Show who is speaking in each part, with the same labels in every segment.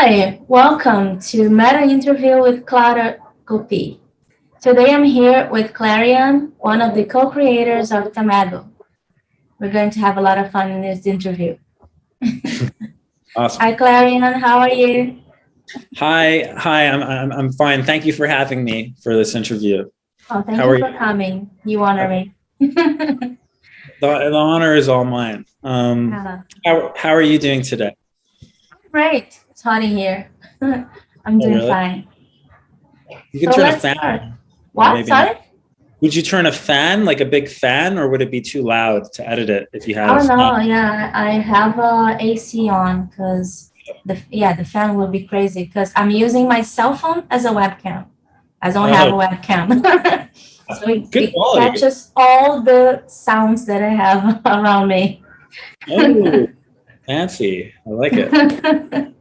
Speaker 1: Hi, welcome to Meta Interview with Klara Kopi. Today I'm here with Clarian, one of the co-creators of Tamago. We're going to have a lot of fun in this interview.
Speaker 2: Awesome.
Speaker 1: Hi, Clarian, how are you?
Speaker 2: Hi. I'm fine. Thank you for having me for this interview.
Speaker 1: Oh, thank you for coming. You honor me.
Speaker 2: The honor is all mine. How are you doing today?
Speaker 1: Great. It's hot in here. I'm doing fine.
Speaker 2: You can turn a fan.
Speaker 1: Start. What? Sorry?
Speaker 2: Would you turn a fan, like a big fan, or would it be too loud to edit it if you had
Speaker 1: Oh, no. Yeah, I have AC on because the fan will be crazy because I'm using my cell phone as a webcam. I don't have a webcam. So it catches all the sounds that I have around me.
Speaker 2: Oh, fancy. I like it.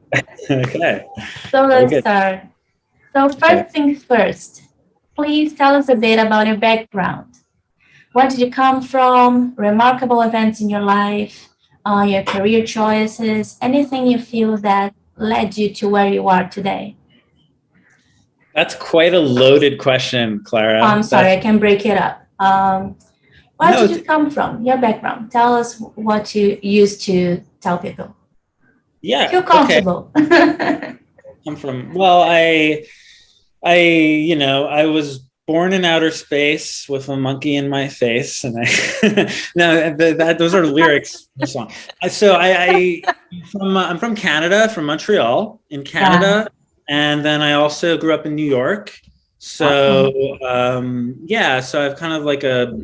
Speaker 2: Okay.
Speaker 1: So let's start. So first things first, please tell us a bit about your background. Where did you come from? Remarkable events in your life, your career choices, anything you feel that led you to where you are today?
Speaker 2: That's quite a loaded question, Clara.
Speaker 1: I'm sorry, I can break it up. Where did you come from? Your background. Tell us what you used to tell people.
Speaker 2: Yeah.
Speaker 1: Feel comfortable.
Speaker 2: Okay. I was born in outer space with a monkey in my face, and those are lyrics for the song. So I'm from Canada, from Montreal, in Canada. Yeah. And then I also grew up in New York. So, so I've kind of like a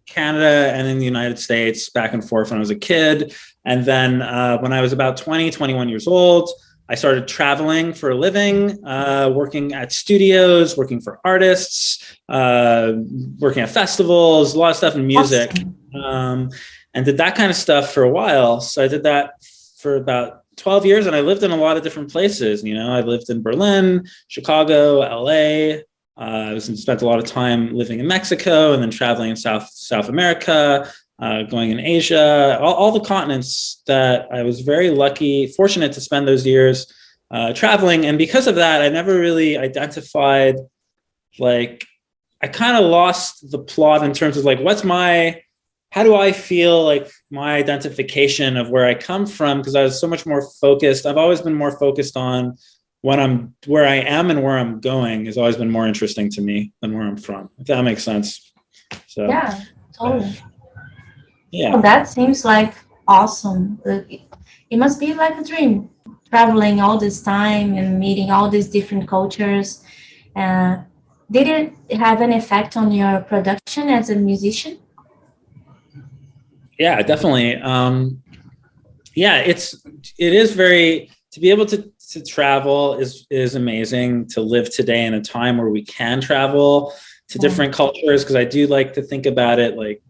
Speaker 2: Canada and in the United States back and forth when I was a kid. And then when I was about 21 years old, I started traveling for a living, working at studios, working for artists, working at festivals, a lot of stuff in music, and did that kind of stuff for a while. So I did that for about 12 years, and I lived in a lot of different places. You know, I lived in Berlin, Chicago, LA. I spent a lot of time living in Mexico, and then traveling in South America, going in Asia, all the continents that I was very fortunate to spend those years traveling. And because of that, I never really identified, I kind of lost the plot in terms of how do I feel like my identification of where I come from? Because I was so much more focused. I've always been more focused on where I am and where I'm going has always been more interesting to me than where I'm from, if that makes sense. So
Speaker 1: yeah, totally.
Speaker 2: Yeah.
Speaker 1: Well, that seems like awesome. It must be like a dream, traveling all this time and meeting all these different cultures. Did it have an effect on your production as a musician?
Speaker 2: Yeah, definitely. It is very, to be able to travel is amazing, to live today in a time where we can travel to different cultures. Cause I do like to think about it like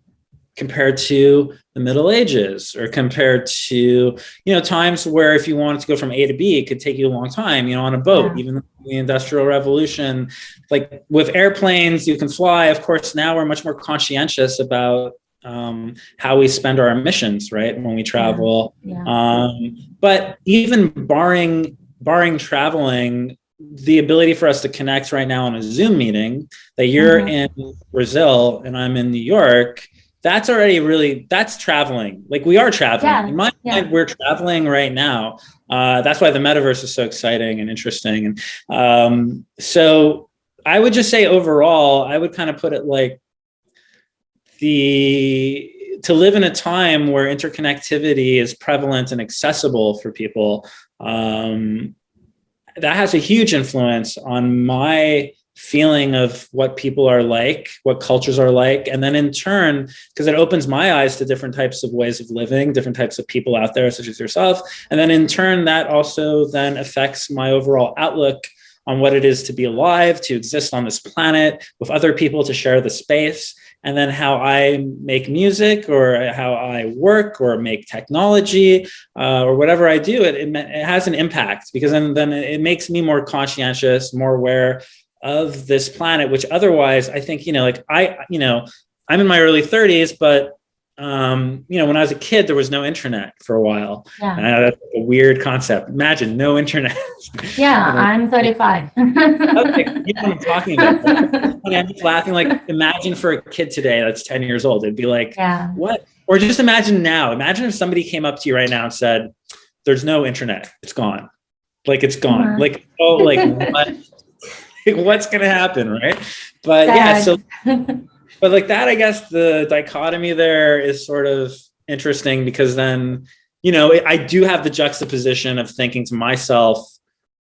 Speaker 2: compared to the Middle Ages or compared to, times where if you wanted to go from A to B, it could take you a long time, on a boat, even the Industrial Revolution, like with airplanes, you can fly. Of course, now we're much more conscientious about how we spend our emissions, right, when we travel. But even barring traveling, the ability for us to connect right now on a Zoom meeting, that you're in Brazil and I'm in New York, that's traveling. Like we are traveling. In my mind, we're traveling right now. That's why the metaverse is so exciting and interesting. And so I would just say overall, I would kind of put it like to live in a time where interconnectivity is prevalent and accessible for people, that has a huge influence on my feeling of what people are like, what cultures are like. And then in turn, because it opens my eyes to different types of ways of living, different types of people out there, such as yourself. And then in turn, that also then affects my overall outlook on what it is to be alive, to exist on this planet with other people, to share the space. And then how I make music or how I work or make technology or whatever I do, it has an impact, because then it makes me more conscientious, more aware of this planet, which otherwise I think, I'm in my early 30s, but when I was a kid, there was no internet for a while.
Speaker 1: Yeah.
Speaker 2: That's a weird concept. Imagine no internet.
Speaker 1: Yeah, I'm 35.
Speaker 2: Okay, you know what I'm talking about. I'm just laughing. Like, imagine for a kid today that's 10 years old, it'd be like,
Speaker 1: Yeah.
Speaker 2: what? Or just imagine now. Imagine if somebody came up to you right now and said, "There's no internet. It's gone. Like it's gone. Like, oh, like what? What's gonna happen, right?" But yeah, so but like that, I guess the dichotomy there is sort of interesting because then, I do have the juxtaposition of thinking to myself,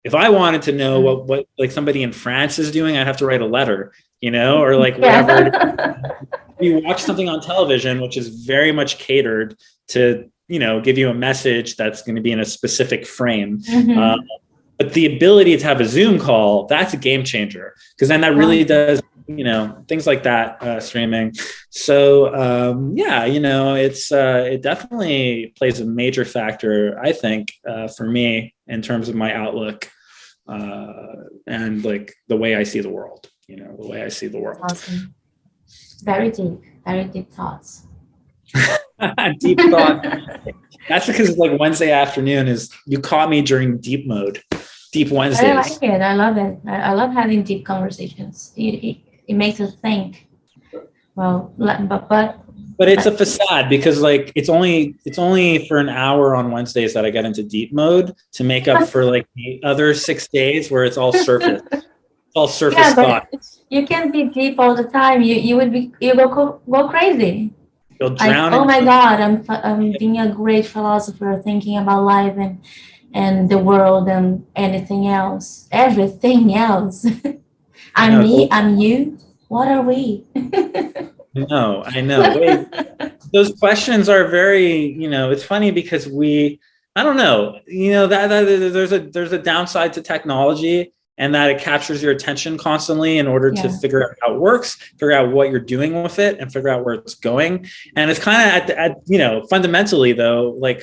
Speaker 2: if I wanted to know what like somebody in France is doing, I'd have to write a letter, or like whatever. You watch something on television, which is very much catered to, give you a message that's going to be in a specific frame. But the ability to have a Zoom call, that's a game changer because then that really does, things like that, streaming. So it definitely plays a major factor, I think, for me in terms of my outlook and like the way I see the world, the way I see the world.
Speaker 1: Awesome. Very deep thoughts.
Speaker 2: Deep thought. That's because it's like Wednesday afternoon you caught me during deep mode. Deep Wednesdays.
Speaker 1: I like it. I love it. I love having deep conversations. It makes us think. Well, but
Speaker 2: it's a facade because like it's only for an hour on Wednesdays that I get into deep mode to make up for like the other 6 days where it's all surface. It's all surface thought.
Speaker 1: You can't be deep all the time. You go crazy.
Speaker 2: You'll drown.
Speaker 1: Oh my God! I'm being a great philosopher, thinking about life and the world and everything else. I'm me, I'm you. What are we?
Speaker 2: No, I know. Those questions are very, it's funny because I don't know, that there's a downside to technology and that it captures your attention constantly in order to figure out how it works, figure out what you're doing with it and figure out where it's going. And it's kind of fundamentally though, like,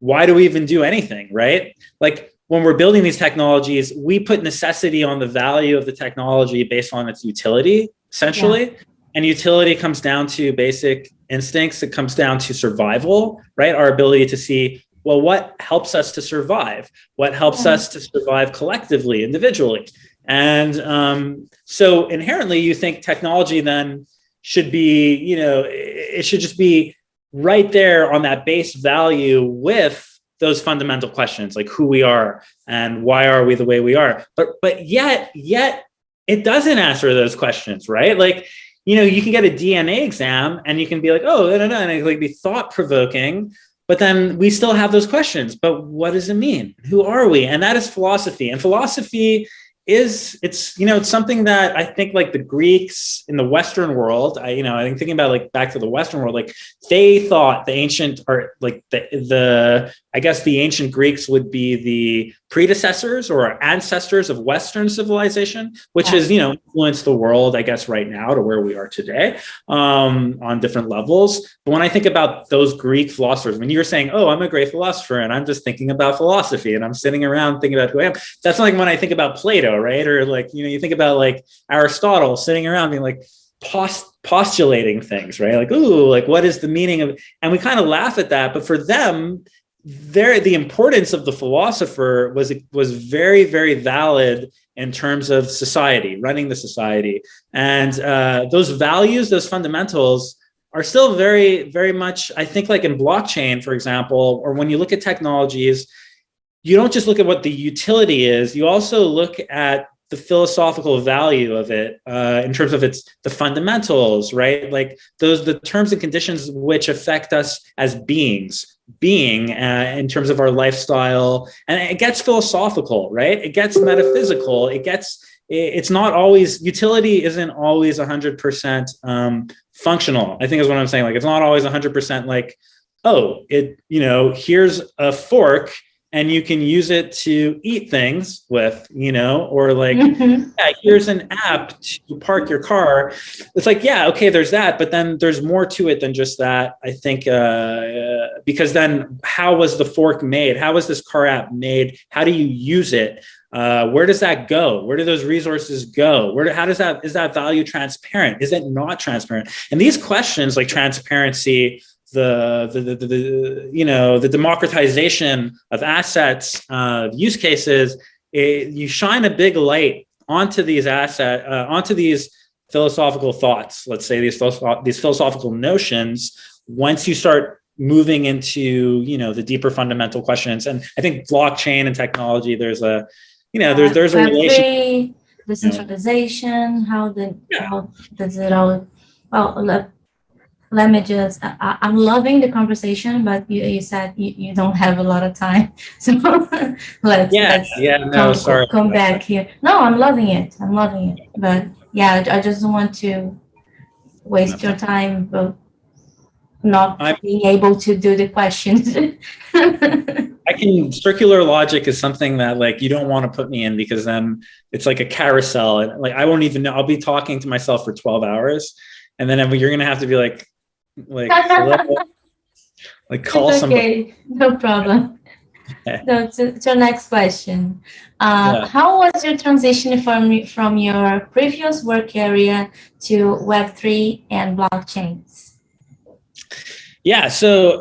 Speaker 2: why do we even do anything, right? Like when we're building these technologies, we put necessity on the value of the technology based on its utility, essentially. Yeah. And utility comes down to basic instincts. It comes down to survival, right? Our ability to see, well, what helps us to survive? What helps us to survive collectively, individually? And so inherently, you think technology then should be, it should just be right there on that base value with those fundamental questions like who we are and why are we the way we are. But yet it doesn't answer those questions, right? Like, you can get a DNA exam and you can be like, oh, no, and it like be thought provoking, but then we still have those questions. But what does it mean? Who are we? And that is philosophy. And philosophy it's something that I think like the Greeks in the Western world, I think thinking about like back to the Western world, like they thought the ancient or like I guess the ancient Greeks would be the predecessors or ancestors of Western civilization, which has, influenced the world, I guess, right now to where we are today on different levels. But when I think about those Greek philosophers, when you're saying, oh, I'm a great philosopher and I'm just thinking about philosophy and I'm sitting around thinking about who I am, that's like when I think about Plato, right? Or like, you think about like Aristotle sitting around being like postulating things, right? Like, ooh, like what is the meaning of, and we kind of laugh at that, but for them, the importance of the philosopher was very, very valid in terms of society, running the society. And those values, those fundamentals are still very, very much, I think like in blockchain, for example, or when you look at technologies, you don't just look at what the utility is, you also look at the philosophical value of it in terms of the fundamentals, right? Like the terms and conditions which affect us as being in terms of our lifestyle. And it gets philosophical, right? It gets metaphysical. It's not always, utility isn't always 100% functional, I think is what I'm saying. Like, it's not always 100% like, oh, here's a fork and you can use it to eat things with, or like, here's an app to park your car. It's like, yeah, okay, there's that, but then there's more to it than just that, I think, because then how was the fork made? How was this car app made? How do you use it? Where does that go? Where do those resources go? Is that value transparent? Is it not transparent? And these questions like transparency, the democratization of assets, use cases, you shine a big light onto these onto these philosophical thoughts, let's say these philosophical notions, once you start moving into, the deeper fundamental questions. And I think blockchain and technology, there's a relation.
Speaker 1: Decentralization, how does it all, well, let me just, I'm loving the conversation, but you said you don't have a lot of time. So let's come back here. No, I'm loving it. But yeah, I just don't want to waste your time, but not being able to do the questions.
Speaker 2: Circular logic is something that like you don't want to put me in, because then it's like a carousel. And like I won't even know. I'll be talking to myself for 12 hours. And then you're gonna have to be like call somebody.
Speaker 1: No problem. So to your next question. How was your transition from your previous work area to Web3 and blockchains?
Speaker 2: Yeah, so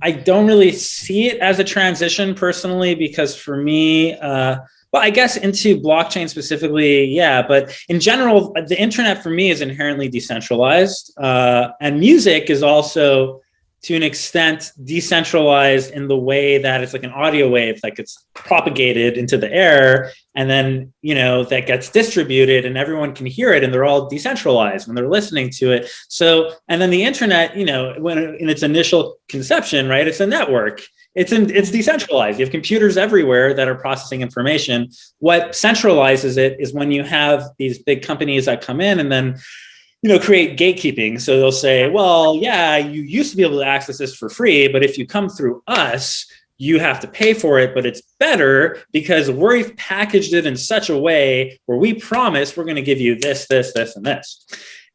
Speaker 2: I don't really see it as a transition personally, because for me, well, I guess into blockchain specifically, yeah, but in general, the internet for me is inherently decentralized, and music is also, to an extent, decentralized in the way that it's like an audio wave that gets propagated into the air, and then, that gets distributed and everyone can hear it, and they're all decentralized when they're listening to it. So, and then the internet, when in its initial conception, right, it's a network. It's decentralized. You have computers everywhere that are processing information. What centralizes it is when you have these big companies that come in and then create gatekeeping. So they'll say, well, yeah, you used to be able to access this for free, but if you come through us, you have to pay for it, but it's better because we've packaged it in such a way where we promise we're going to give you this, this, this, and this.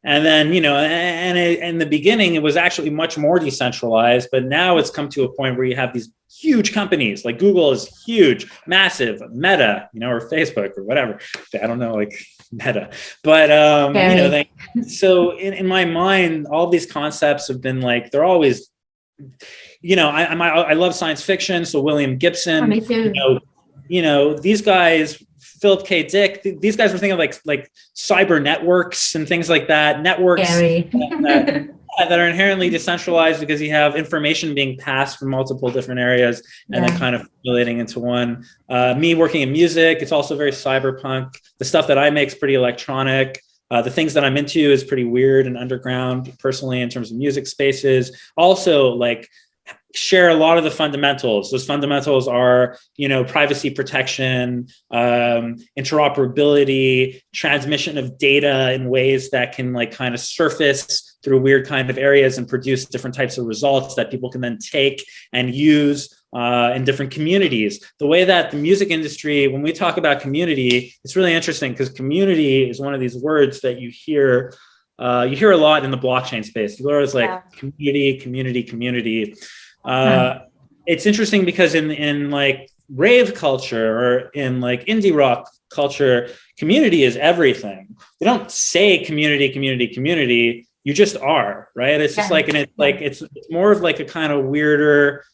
Speaker 2: And then, in the beginning, it was actually much more decentralized, but now it's come to a point where you have these huge companies, like Google is huge, massive, Meta, or Facebook or whatever. I don't know, like Meta, but, so in my mind, all these concepts have been like, they're always, I love science fiction. So William Gibson,
Speaker 1: me too.
Speaker 2: These guys, Philip K. Dick, these guys were thinking of like cyber networks and things like that. Networks that are inherently decentralized because you have information being passed from multiple different areas and then kind of relating into one. Me working in music, it's also very cyberpunk. The stuff that I make is pretty electronic. The things that I'm into is pretty weird and underground personally in terms of music spaces. Also, like, share a lot of the fundamentals. Those fundamentals are, privacy protection, interoperability, transmission of data in ways that can like kind of surface through weird kind of areas and produce different types of results that people can then take and use in different communities. The way that the music industry, when we talk about community, it's really interesting because community is one of these words that you hear a lot in the blockchain space. People are always like community. It's interesting because in like rave culture or in like indie rock culture, community is everything. They don't say community. You just are, right? It's just like, and it's like, it's more of like a kind of weirder,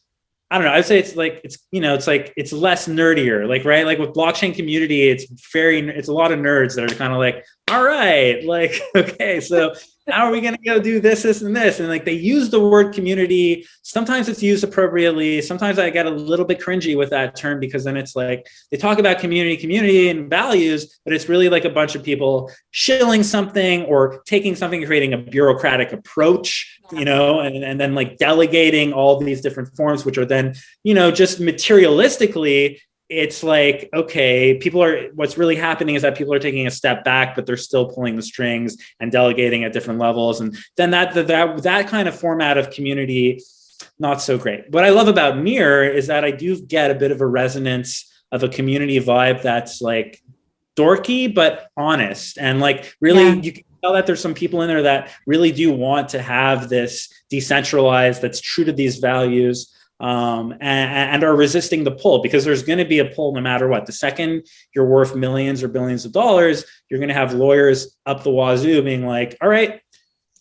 Speaker 2: I don't know. I'd say it's like, it's less nerdier, like, right? Like with blockchain community, it's a lot of nerds that are kind of like, all right, like, okay, so how are we going to go do this, and this? And like, they use the word community. Sometimes it's used appropriately. Sometimes I get a little bit cringy with that term because then it's like, they talk about community and values, but it's really like a bunch of people shilling something or taking something, creating a bureaucratic approach, and then like delegating all these different forms, which are then, just materialistically, it's like, okay, what's really happening is that people are taking a step back, but they're still pulling the strings and delegating at different levels. And then that kind of format of community, not so great. What I love about Near is that I do get a bit of a resonance of a community vibe that's like dorky, but honest. And like, really, you can tell that there's some people in there that really do want to have this decentralized, that's true to these values. And are resisting the pull, because there's going to be a pull no matter what. The second you're worth millions or billions of dollars, you're going to have lawyers up the wazoo being like, all right,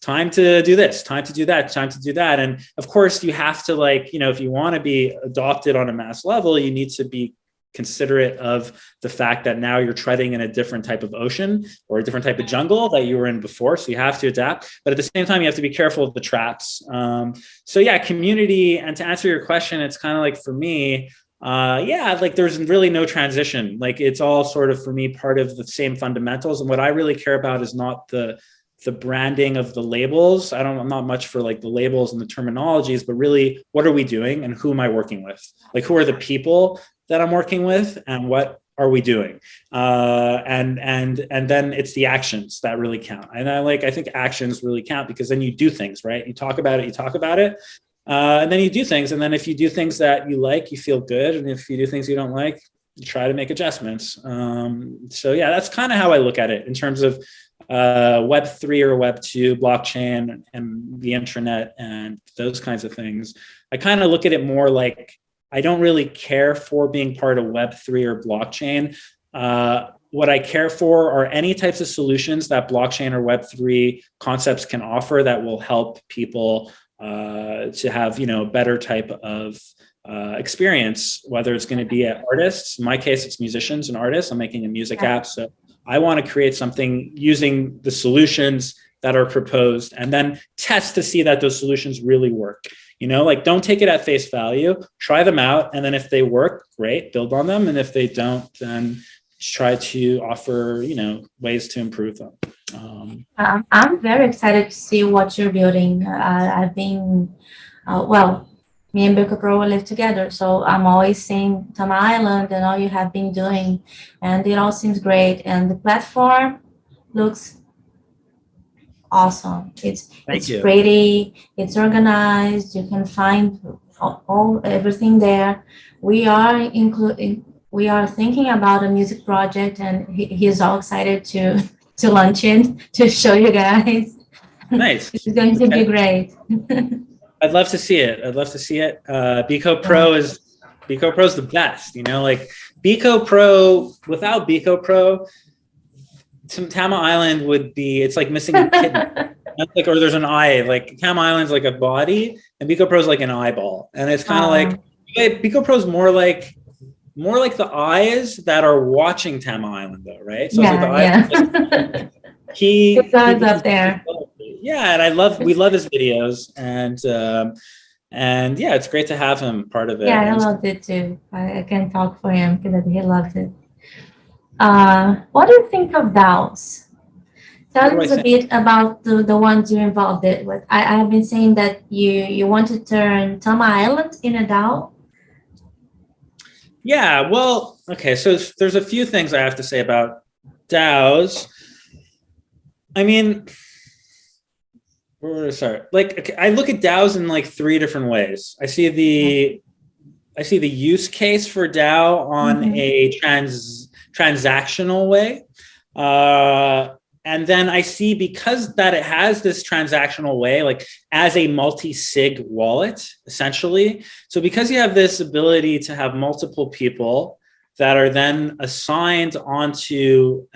Speaker 2: time to do this, time to do that, time to do that. And of course you have to, like, you know, if you want to be adopted on a mass level, you need to be considerate of the fact that now you're treading in a different type of ocean or a different type of jungle that you were in before. So you have to adapt, but at the same time, you have to be careful of the traps. So yeah, community. And to answer your question, it's kind of like, for me, yeah, like there's really no transition. Like it's all sort of, for me, part of the same fundamentals. And what I really care about is not the branding of the labels. I'm not much for like the labels and the terminologies, but really, what are we doing and who am I working with? Like, who are the people that I'm working with and what are we doing? And then it's the actions that really count. And I think actions really count, because then you do things, right? You talk about it, and then you do things. And then if you do things that you like, you feel good. And if you do things you don't like, you try to make adjustments. So yeah, that's kind of how I look at it in terms of Web3 or Web2, blockchain and the internet and those kinds of things. I kind of look at it more like, I don't really care for being part of Web3 or blockchain. What I care for are any types of solutions that blockchain or Web3 concepts can offer that will help people to have, you know, better type of experience, whether it's going to be at artists. In my case, it's musicians and artists. I'm making a music app. So I want to create something using the solutions that are proposed and then test to see that those solutions really work. You know, like, don't take it at face value, try them out. And then if they work, great, build on them. And if they don't, then try to offer, you know, ways to improve them.
Speaker 1: I'm very excited to see what you're building. I've been, me and Becopro live together. So I'm always seeing Tama Island and all you have been doing. And it all seems great. And the platform looks awesome. It's pretty, it's organized, you can find everything there. We are thinking about a music project, and he's all excited to launch it, to show you guys.
Speaker 2: Nice.
Speaker 1: It's going to be great.
Speaker 2: I'd love to see it. Becopro is the best, you know, like Becopro, without Becopro, Tama Island would be, it's like missing a kidney. Like, or there's an eye, like Tama Island's like a body and Becopro is like an eyeball. And it's kind of like, Becopro is more like the eyes that are watching Tama Island though, right? So
Speaker 1: it's up there.
Speaker 2: Yeah, and we love his videos, and yeah, it's great to have him part of it.
Speaker 1: Yeah, I loved it too. I can talk for him because he loved it. What do you think of DAOs? Tell us a bit about the ones you're involved with. I have been saying that you want to turn Tama Island in a DAO.
Speaker 2: Yeah, well, okay, so there's a few things I have to say about DAOs. I mean, where to start? Like, okay, I look at DAOs in like three different ways. I see the use case for DAO on a transactional way. And then I see, because that it has this transactional way, like as a multi-sig wallet, essentially. So because you have this ability to have multiple people that are then assigned onto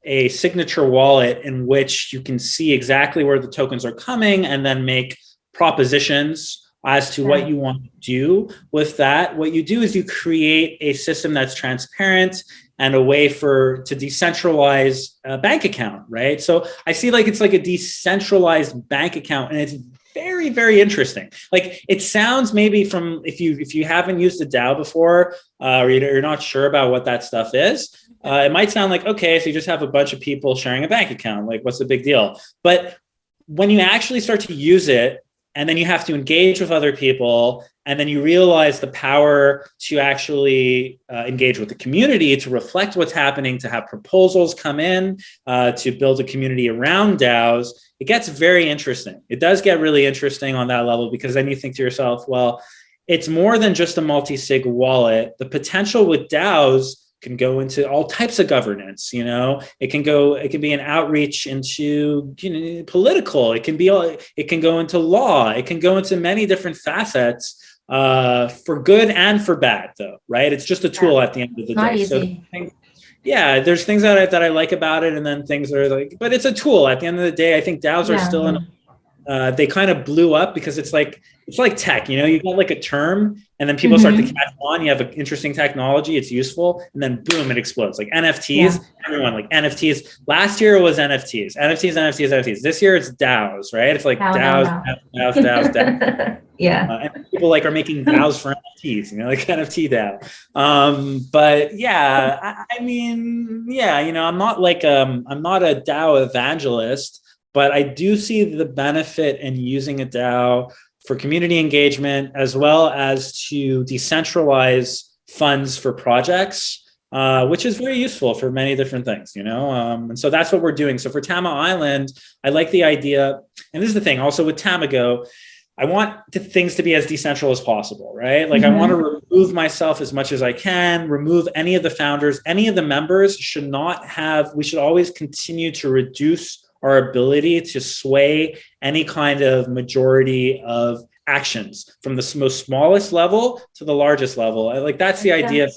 Speaker 2: a signature wallet in which you can see exactly where the tokens are coming and then make propositions as to what you want to do with that. What you do is you create a system that's transparent and a way to decentralize a bank account, right? So I see like it's like a decentralized bank account, and it's very, very interesting. Like, it sounds, maybe from, if you haven't used a DAO before, or you're not sure about what that stuff is, it might sound like, okay, so you just have a bunch of people sharing a bank account. Like, what's the big deal? But when you actually start to use it, and then you have to engage with other people, and then you realize the power to actually engage with the community, to reflect what's happening, to have proposals come in, to build a community around DAOs, it gets very interesting. It does get really interesting on that level, because then you think to yourself, well, it's more than just a multi-sig wallet. The potential with DAOs can go into all types of governance. You know, it can be an outreach into, you know, political. It can go into law. It can go into many different facets, for good and for bad, though, right? It's just a tool at the end of the day. So yeah, there's things that I like about it, and then things that are like, but it's a tool. At the end of the day, I think DAOs are still in. They kind of blew up because it's like tech. You know, you got like a term, and then people start to catch on. You have an interesting technology, it's useful, and then boom, it explodes. Like NFTs, everyone like NFTs. Last year it was NFTs. This year it's DAOs, right? It's like DAOs.
Speaker 1: Yeah.
Speaker 2: And people like are making DAOs for NFTs, you know, like NFT DAO. But yeah, I mean, yeah, you know, I'm not a DAO evangelist, but I do see the benefit in using a DAO for community engagement as well as to decentralize funds for projects, which is very useful for many different things, you know? And so that's what we're doing. So for Tama Island, I like the idea, and this is the thing also with Tamago, I want things to be as decentral as possible, right? Like I want to remove myself as much as I can, remove any of the founders, any of the members we should always continue to reduce our ability to sway any kind of majority of actions from the most smallest level to the largest level. That's the idea.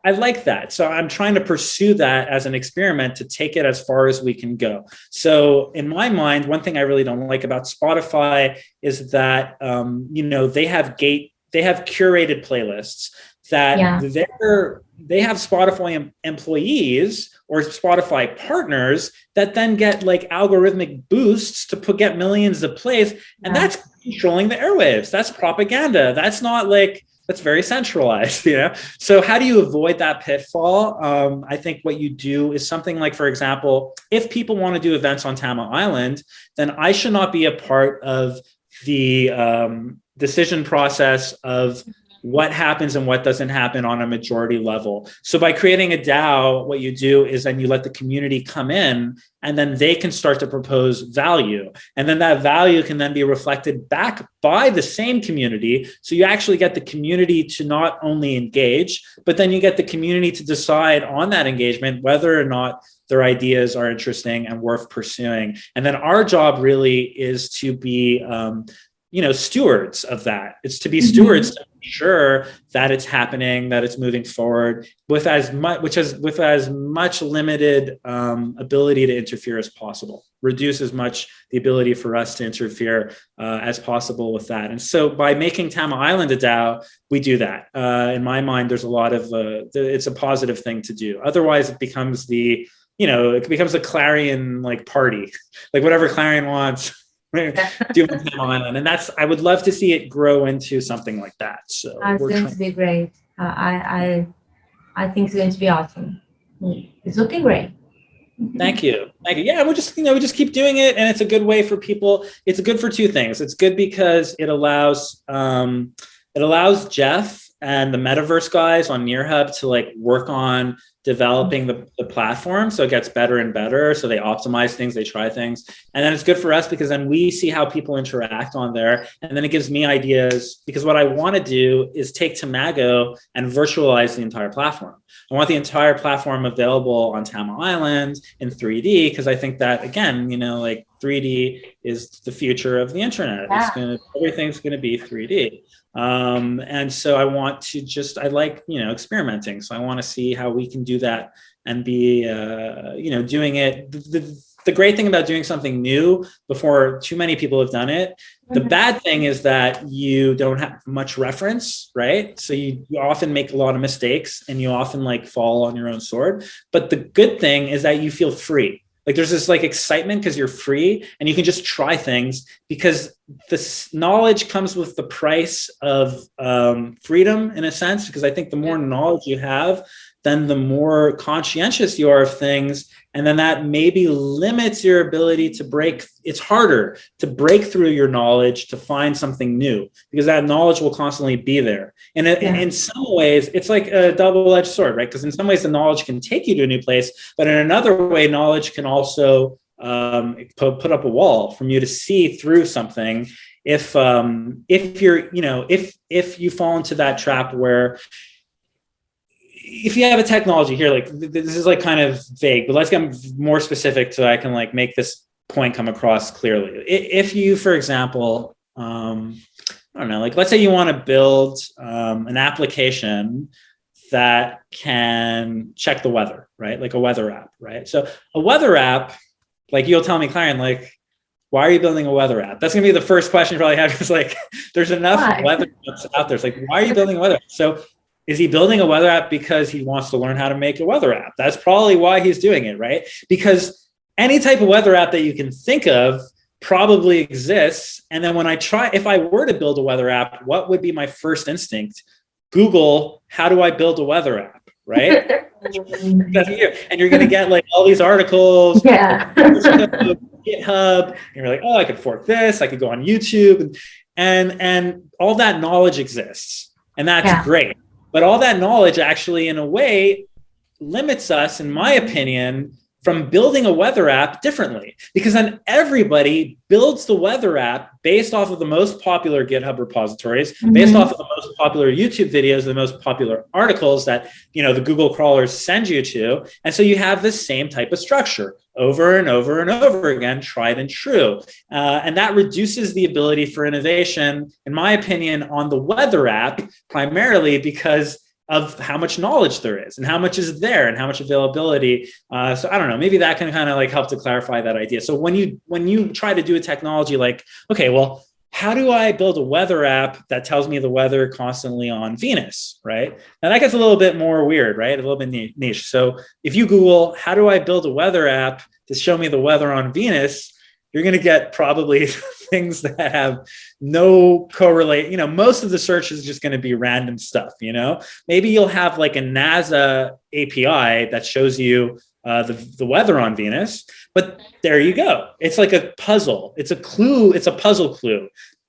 Speaker 2: I like that. So I'm trying to pursue that as an experiment to take it as far as we can go. So in my mind, one thing I really don't like about Spotify is that, you know, they have curated playlists that they have Spotify employees or Spotify partners that then get like algorithmic boosts to get millions of plays. And that's controlling the airwaves. That's propaganda. That's very centralized, you know? So how do you avoid that pitfall? I think what you do is something like, for example, if people want to do events on Tama Island, then I should not be a part of the decision process of what happens and what doesn't happen on a majority level. So by creating a DAO, what you do is then you let the community come in, and then they can start to propose value. And then that value can then be reflected back by the same community. So you actually get the community to not only engage, but then you get the community to decide on that engagement whether or not their ideas are interesting and worth pursuing. And then our job really is to be stewards of that. It's to be stewards to make sure that it's happening, that it's moving forward with as much limited ability to interfere as possible. Reduce as much the ability for us to interfere as possible with that. And so by making Tama Island a DAO, we do that. In my mind, there's a lot of it's a positive thing to do. Otherwise, it becomes a Clarian party, like whatever Clarian wants. Do Tama Island, and I would love to see it grow into something like that. So
Speaker 1: it's going to be great. I think it's going to be awesome. It's looking great.
Speaker 2: Thank you. Yeah, we just keep doing it, and it's a good way for people. It's good for two things. It's good because it allows Jeff and the Metaverse guys on NearHub to work on developing the platform, so it gets better and better. So they optimize things, they try things, and then it's good for us because then we see how people interact on there, and then it gives me ideas. Because what I want to do is take Tamago and virtualize the entire platform. I want the entire platform available on Tama Island in 3D because I think that, again, 3D is the future of the internet. Yeah. Everything's going to be 3D. And so I want to I like experimenting. So I want to see how we can do that and be, doing it. The great thing about doing something new before too many people have done it, the bad thing is that you don't have much reference, right? So you often make a lot of mistakes and you often fall on your own sword. But the good thing is that you feel free. There's this excitement because you're free and you can just try things, because this knowledge comes with the price of freedom in a sense, because I think the more knowledge you have, then the more conscientious you are of things. And then that maybe limits your ability to break. It's harder to break through your knowledge to find something new, because that knowledge will constantly be there. And in some ways, it's like a double-edged sword, right? Because in some ways, the knowledge can take you to a new place, but in another way, knowledge can also put up a wall from you to see through something. If you fall into that trap where, if you have a technology here, this is kind of vague, but let's get more specific so I can make this point come across clearly. If you, for example, I don't know, let's say you want to build an application that can check the weather, right? Like a weather app, right? So a weather app, like you'll tell me, Clarian, like, why are you building a weather app? That's gonna be the first question you probably have. Is like, there's enough weather apps out there. It's like, why are you building a weather app? So is he building a weather app because he wants to learn how to make a weather app? That's probably why he's doing it, right? Because any type of weather app that you can think of probably exists. And then if I were to build a weather app, what would be my first instinct? Google, how do I build a weather app, right? And you're going to get like all these articles, GitHub, and you're like, oh, I could fork this, I could go on YouTube, and all that knowledge exists. And that's great. But all that knowledge actually, in a way, limits us, in my opinion, from building a weather app differently, because then everybody builds the weather app based off of the most popular GitHub repositories, based off of the most popular YouTube videos, the most popular articles that, the Google crawlers send you to. And so you have this same type of structure over and over and over again, tried and true. And that reduces the ability for innovation, in my opinion, on the weather app, primarily because of how much knowledge there is and how much is there and how much availability. So I don't know, maybe that can kind of like help to clarify that idea. So when you try to do a technology like, okay, well, how do I build a weather app that tells me the weather constantly on Venus, right? Now that gets a little bit more weird, right? A little bit niche. So if you Google, how do I build a weather app to show me the weather on Venus, you're going to get probably things that have no correlate. Most of the search is just going to be random stuff. Maybe you'll have like a NASA API that shows you the weather on Venus, but there you go. It's like a puzzle. It's a clue. It's a puzzle clue.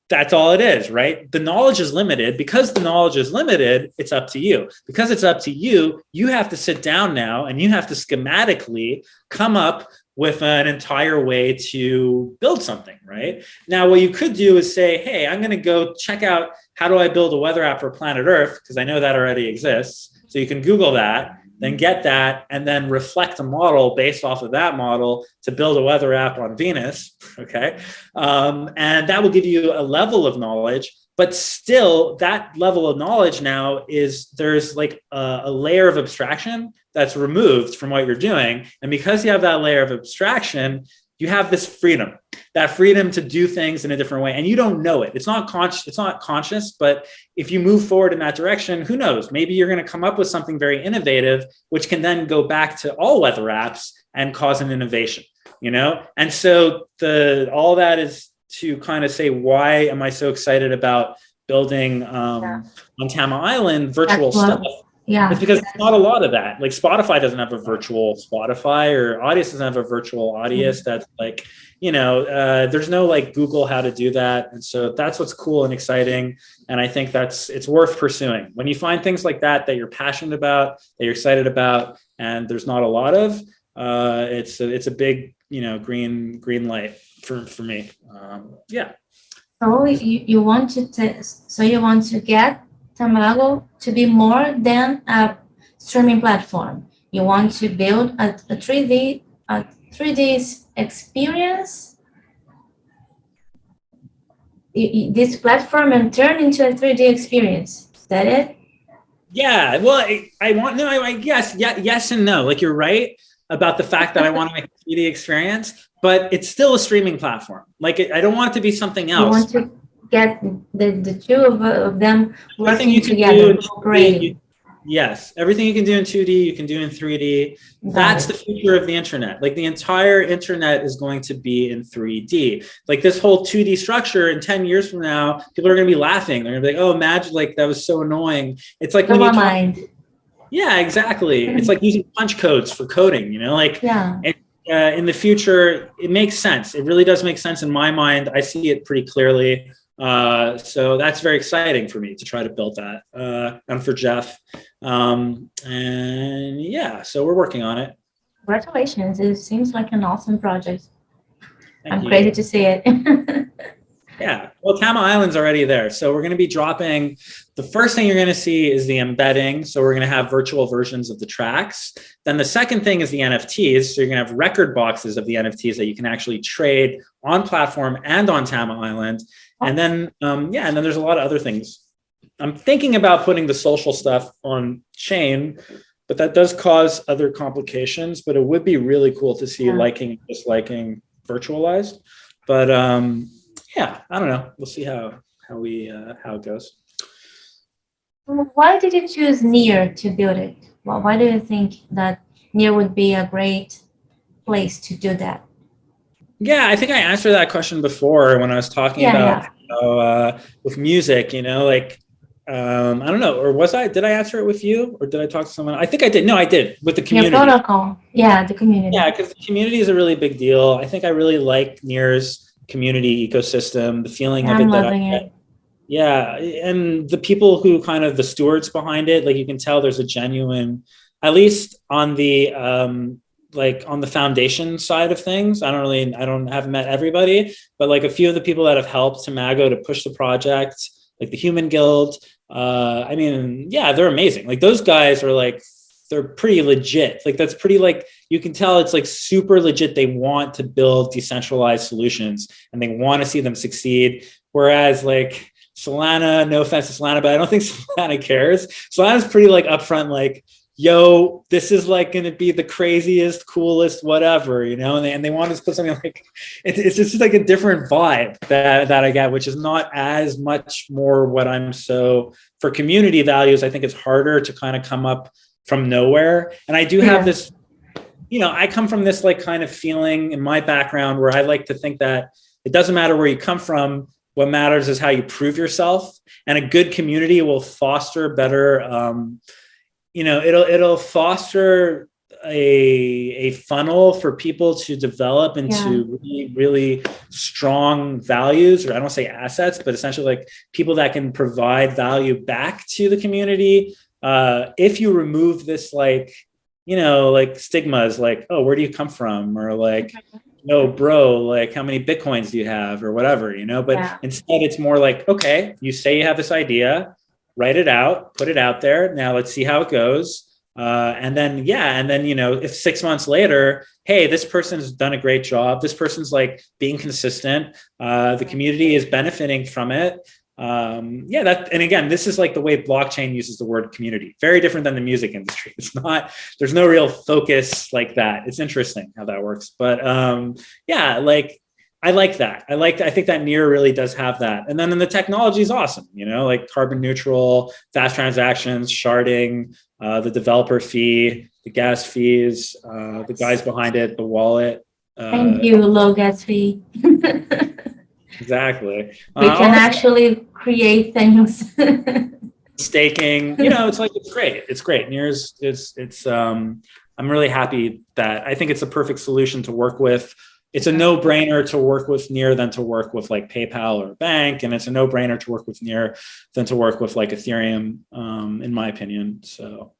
Speaker 2: That's all it is, right? The knowledge is limited. Because the knowledge is limited, it's up to you. Because it's up to you, you have to sit down now and you have to schematically come up with an entire way to build something, right? Now, what you could do is say, hey, I'm going to go check out how do I build a weather app for planet Earth, because I know that already exists. So you can Google that, then get that, and then reflect a model based off of that model to build a weather app on Venus, okay? And that will give you a level of knowledge. But still, that level of knowledge now there's like a layer of abstraction that's removed from what you're doing. And because you have that layer of abstraction, you have this freedom, that freedom to do things in a different way. And you don't know it. It's not conscious, but if you move forward in that direction, who knows? Maybe you're going to come up with something very innovative, which can then go back to all weather apps and cause an innovation, And so all that is to kind of say, why am I so excited about building on Tama Island virtual stuff? It's because there's not a lot of that. Like Spotify doesn't have a virtual Spotify, or Audius doesn't have a virtual Audius. That's like, there's no like Google how to do that. And so that's what's cool and exciting. And I think it's worth pursuing. When you find things like that you're passionate about, that you're excited about, and there's not a lot of, it's a big, green light for me.
Speaker 1: So you want to get Tamago to be more than a streaming platform. You want to build a 3D experience, this platform, and turn into a 3D experience. Is that it?
Speaker 2: Yeah. Well, yes and no. Like you're right about the fact that I want to make a 3D experience, but it's still a streaming platform. Like I don't want it to be something else.
Speaker 1: You want to get the two of them working together, cooperating.
Speaker 2: Yes, everything you can do in 2D, you can do in 3D. That's the future of the internet. Like the entire internet is going to be in 3D. Like this whole 2D structure in 10 years from now, people are going to be laughing. They're going to be like, oh, imagine, like that was so annoying. It's like yeah, exactly. It's like using punch codes for coding, in the future, it makes sense. It really does make sense in my mind. I see it pretty clearly. So that's very exciting for me to try to build that, and for Jeff. So we're working on it.
Speaker 1: Congratulations. It seems like an awesome project. I'm crazy to see it.
Speaker 2: Yeah, well, Tama Island's already there. So we're going to be dropping, the first thing you're going to see is the embedding. So we're going to have virtual versions of the tracks. Then the second thing is the NFTs. So you're going to have record boxes of the NFTs that you can actually trade on platform and on Tama Island. And then, and then there's a lot of other things I'm thinking about putting the social stuff on chain, but that does cause other complications. But it would be really cool to see liking and disliking virtualized. But yeah, I don't know. We'll see how it goes.
Speaker 1: Why did you choose Near to build it? Well, why do you think that Near would be a great place to do that?
Speaker 2: Yeah, I think I answered that question before when I was talking about with music, like I don't know, or did I answer it with you or did I talk to someone? I think I did. No, I did with the community.
Speaker 1: Your protocol. Yeah, the community.
Speaker 2: Yeah, because the community is a really big deal. I think I really like Near's community ecosystem, the feeling of it that I get. Yeah, and the people who kind of the stewards behind it, like you can tell there's a genuine, at least on the like on the foundation side of things. I haven't met everybody, but like a few of the people that have helped Tamago to push the project, like the Human Guild. I mean, yeah, they're amazing. Like those guys are like, they're pretty legit. Like that's pretty, like you can tell it's like super legit. They want to build decentralized solutions and they want to see them succeed. Whereas like Solana, no offense to Solana, but I don't think Solana cares. Solana's pretty like upfront, like, yo, this is like going to be the craziest, coolest, whatever, and they want to put something like, it's just like a different vibe that I get, which is not as much more what I'm so for community values. I think it's harder to kind of come up from nowhere. And I do have this, I come from this like kind of feeling in my background where I like to think that it doesn't matter where you come from. What matters is how you prove yourself, and a good community will foster better, it'll foster a funnel for people to develop into really, really strong values, or I don't say assets, but essentially like people that can provide value back to the community. If you remove this, like, like stigmas, like, oh, where do you come from? Or like, no, bro, like how many Bitcoins do you have or whatever, but instead it's more like, okay, you say you have this idea, write it out, put it out there. Now let's see how it goes. And then, if 6 months later, hey, this person's done a great job. This person's like being consistent. The community is benefiting from it. And again, this is like the way blockchain uses the word community. Very different than the music industry. There's no real focus like that. It's interesting how that works. But I like that. I think that Near really does have that. And then the technology is awesome, like carbon neutral, fast transactions, sharding, the developer fee, the gas fees, the guys behind it, the wallet.
Speaker 1: Thank you, low gas fee.
Speaker 2: Exactly.
Speaker 1: We can actually create things.
Speaker 2: Staking, it's great. It's great. Near's I'm really happy that I think it's a perfect solution to work with. It's a no-brainer to work with Near than to work with like PayPal or a bank. And it's a no-brainer to work with Near than to work with like Ethereum, in my opinion. So,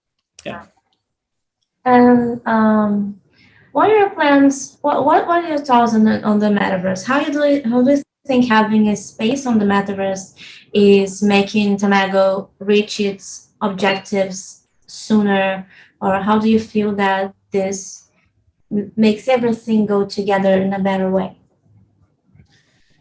Speaker 2: yeah.
Speaker 1: And what are your plans? What are your thoughts on the metaverse? How do you think having a space on the metaverse is making Tamago reach its objectives sooner? Or how do you feel that this makes everything go together in a better way?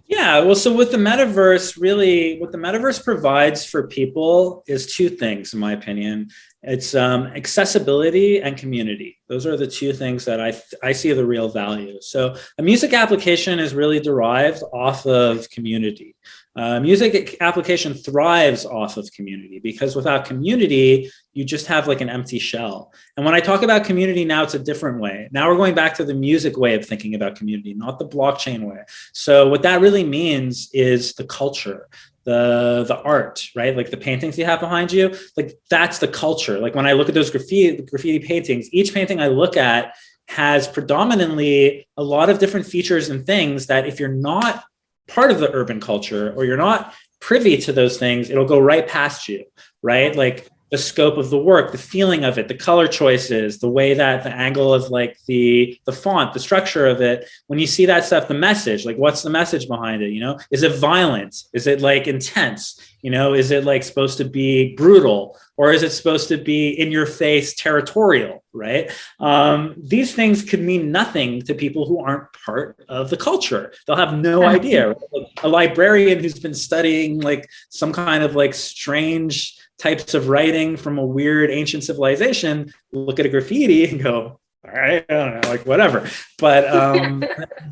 Speaker 2: Yeah, well, so with the metaverse, really, what the metaverse provides for people is two things, in my opinion. It's accessibility and community. Those are the two things that I see the real value. So a music application is really derived off of community. Music application thrives off of community, because without community, you just have like an empty shell. And when I talk about community now, it's a different way. Now we're going back to the music way of thinking about community, not the blockchain way. So what that really means is the culture, the art, right? Like the paintings you have behind you, like that's the culture. Like when I look at those graffiti paintings, each painting I look at has predominantly a lot of different features and things that if you're not part of the urban culture or you're not privy to those things, it'll go right past you, right? Like the scope of the work, the feeling of it, the color choices, the way that the angle of like the font, the structure of it. When you see that stuff, the message, like what's the message behind it? You know, is it violent? Is it like intense? You know, is it like supposed to be brutal, or is it supposed to be in your face territorial? Right? These things could mean nothing to people who aren't part of the culture. They'll have no idea. Right? Like a librarian who's been studying like some kind of like strange types of writing from a weird ancient civilization, look at a graffiti and go, all right, I don't know, like whatever. But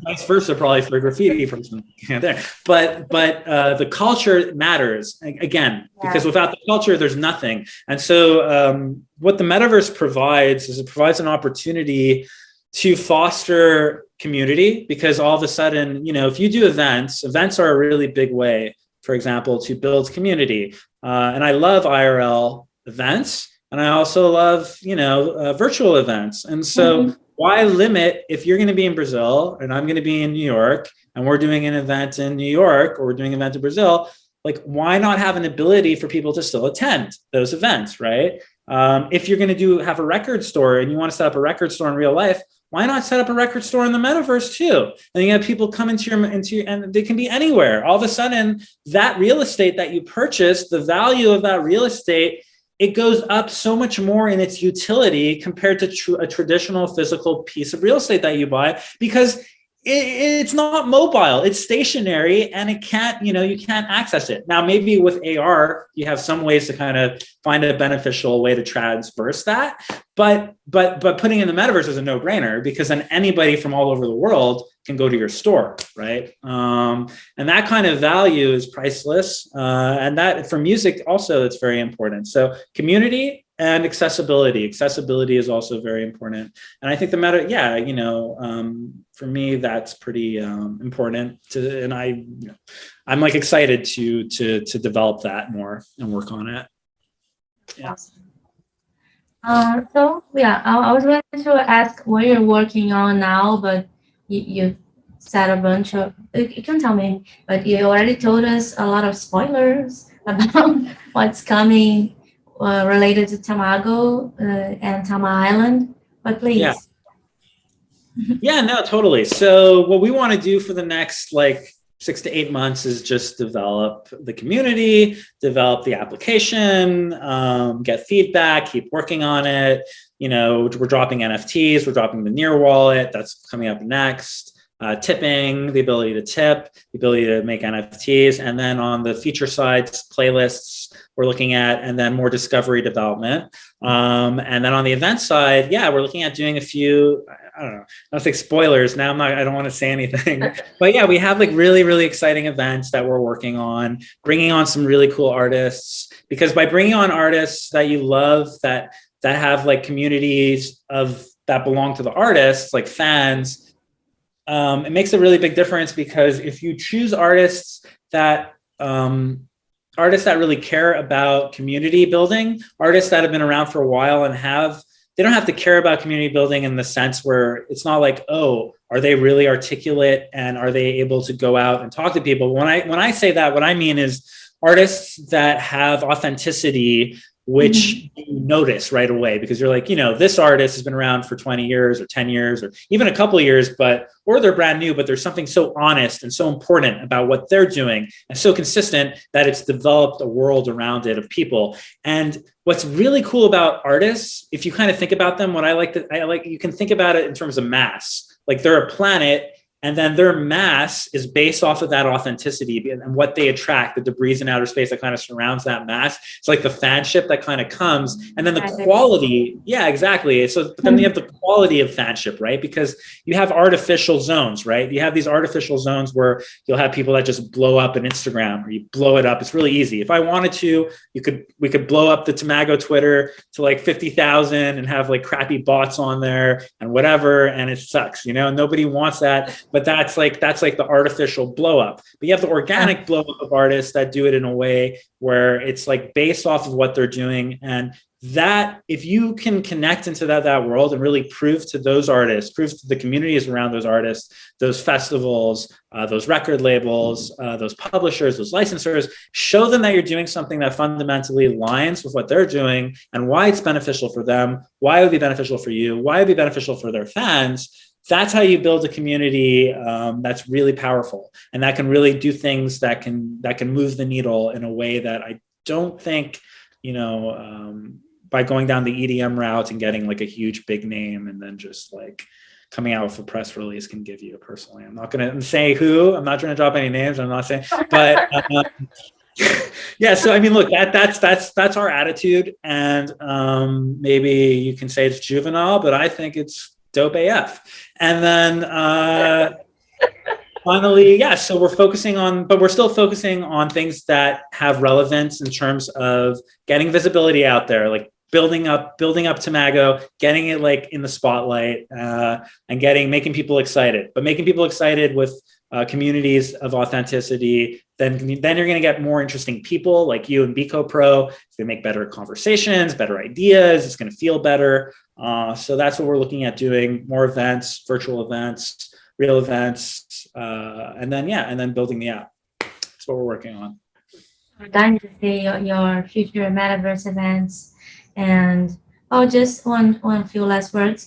Speaker 2: vice versa, probably for a graffiti person there. But the culture matters again, because without the culture, there's nothing. And so what the metaverse provides is it provides an opportunity to foster community, because all of a sudden, you know, if you do events are a really big way, for example, to build community. And I love IRL events. And I also love, you know, virtual events. And so why limit if you're going to be in Brazil and I'm going to be in New York and we're doing an event in New York or we're doing an event in Brazil? Like, why not have an ability for people to still attend those events, right? If you're going to have a record store and you want to set up a record store in real life, why not set up a record store in the metaverse too? And you have people come into your, and they can be anywhere. All of a sudden, that real estate that you purchased, the value of that real estate, it goes up so much more in its utility compared to a traditional physical piece of real estate that you buy, because it's not mobile, it's stationary, and it can't, you know, you can't access it. Now, maybe with AR, you have some ways to kind of find a beneficial way to transverse that. But putting in the metaverse is a no-brainer, because then anybody from all over the world can go to your store, right? And that kind of value is priceless. And that for music also, it's very important. So community and accessibility. Accessibility is also very important. And I think for me, that's pretty important. I'm like excited to develop that more and work on it. Yeah.
Speaker 1: I was going to ask what you're working on now, but you said a bunch of, you can tell me, but you already told us a lot of spoilers about what's coming related to Tamago and Tama Island, but please.
Speaker 2: Yeah. Yeah, no, totally. So what we want to do for the next 6 to 8 months is just develop the community, develop the application, get feedback, keep working on it. You know, we're dropping NFTs, we're dropping the Near wallet, that's coming up next. Tipping, the ability to tip, the ability to make NFTs. And then on the feature side, playlists we're looking at, and then more discovery development. And then on the event side, we're looking at doing a few, I don't think spoilers. Now I don't want to say anything, but we have really, really exciting events that we're working on, bringing on some really cool artists, because by bringing on artists that you love, that have communities that belong to the artists, like fans, it makes a really big difference, because if you choose artists that really care about community building, artists that have been around for a while and they don't have to care about community building in the sense where it's not like, oh, are they really articulate and are they able to go out and talk to people? When I say that, what I mean is artists that have authenticity, which you notice right away, because you're like, this artist has been around for 20 years or 10 years or even a couple of years, or they're brand new, but there's something so honest and so important about what they're doing and so consistent that it's developed a world around it of people. And what's really cool about artists, if you kind of think about them, you can think about it in terms of mass. Like they're a planet, and then their mass is based off of that authenticity and what they attract, the debris in outer space that kind of surrounds that mass. It's like the fanship that kind of comes, and then the quality. Yeah, exactly. So but then you have the quality of fanship, right? Because you have artificial zones, right? You have these artificial zones where you'll have people that just blow up an Instagram, or you blow it up. It's really easy. If I wanted to, we could blow up the Tamago Twitter to 50,000 and have crappy bots on there and whatever. And it sucks, nobody wants that. but that's like the artificial blow up. But you have the organic blow up of artists that do it in a way where it's like based off of what they're doing. And that, if you can connect into that world and really prove to those artists, prove to the communities around those artists, those festivals, those record labels, those publishers, those licensors, show them that you're doing something that fundamentally aligns with what they're doing and why it's beneficial for them, why it would be beneficial for you, why it would be beneficial for their fans. That's how you build a community that's really powerful and that can really do things that can move the needle in a way that I don't think, by going down the EDM route and getting like a huge big name and then just like coming out with a press release can give you personally. I'm not going to say who, I'm not trying to drop any names. I'm not saying, but yeah. So, I mean, look, that's our attitude. And maybe you can say it's juvenile, but I think it's dope AF. And then finally, yeah, so we're still focusing on things that have relevance in terms of getting visibility out there, like building up Tamago, getting it like in the spotlight, and making people excited, but making people excited with communities of authenticity. Then you're going to get more interesting people like you and Becopro. It's going to make better conversations, better ideas. It's going to feel better. So that's what we're looking at doing: more events, virtual events, real events, and then building the app. That's what we're working on.
Speaker 1: We're dying to see your future Metaverse events. And just one few last words.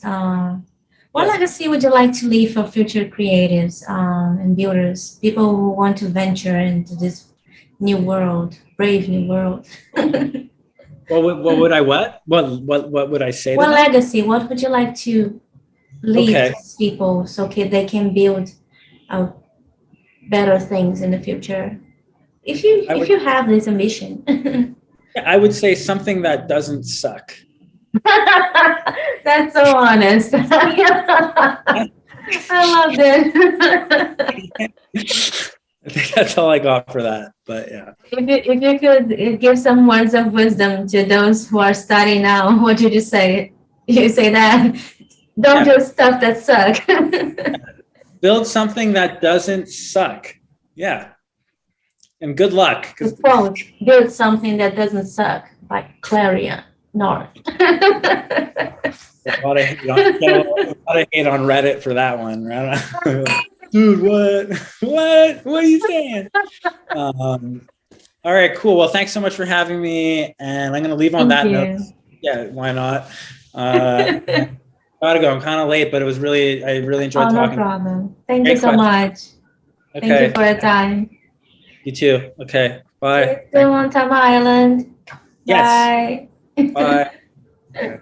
Speaker 1: What legacy would you like to leave for future creatives and builders, people who want to venture into this new world, brave new world?
Speaker 2: What would I what would I say?
Speaker 1: What legacy? What would you like to leave to these people so they can build better things in the future? If you have this ambition.
Speaker 2: I would say something that doesn't suck.
Speaker 1: That's so honest. I love it.
Speaker 2: I think that's all I got for that. But yeah.
Speaker 1: If you could give some words of wisdom to those who are starting now, what would you say? You say that don't do stuff that suck.
Speaker 2: Build something that doesn't suck. Yeah. And good luck.
Speaker 1: Quote, build something that doesn't suck by Clarian North.
Speaker 2: A lot of hate on Reddit for that one. Dude, what are you saying? All right, cool. Well, thanks so much for having me. And I'm going to leave on that note. Yeah, why not? Gotta go. I'm kind of late, but I really enjoyed talking.
Speaker 1: No problem. Thank you so much.
Speaker 2: Okay.
Speaker 1: Thank you for your time.
Speaker 2: You too. Okay. Bye.
Speaker 1: See you on Tama Island.
Speaker 2: Yes.
Speaker 1: Bye.
Speaker 2: Bye. Okay.